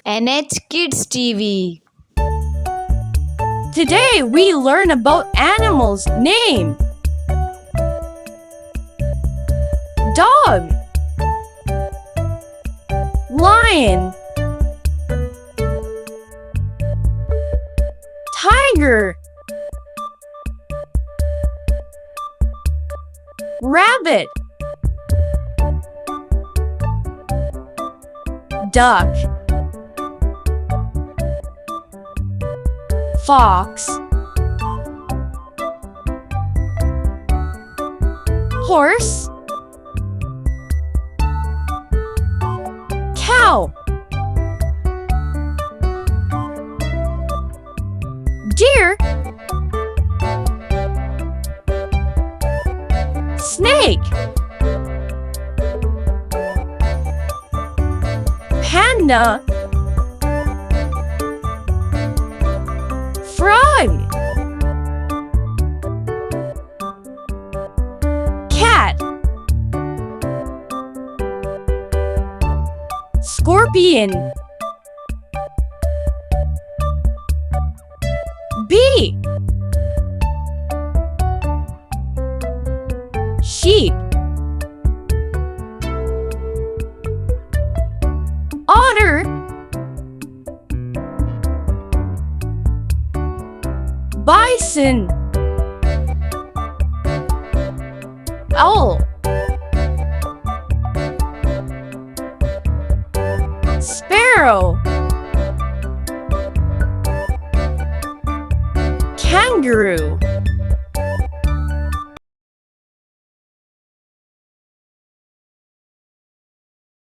NH Kids TV. Today we learn about animals. Name: dog, lion, tiger, rabbit, duck, fox, horse, cow, deer, snake, panda, frog, cat, scorpion, bee, sheep, otter, bison, owl, sparrow,